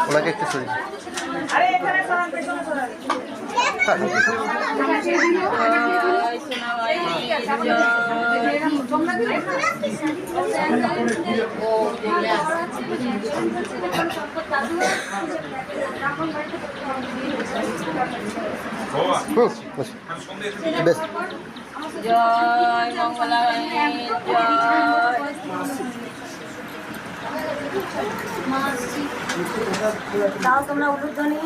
ওনাকে একটু সরি বেশ জয় মঙ্গলা জয় দাও তোমরা উলুধ্বনি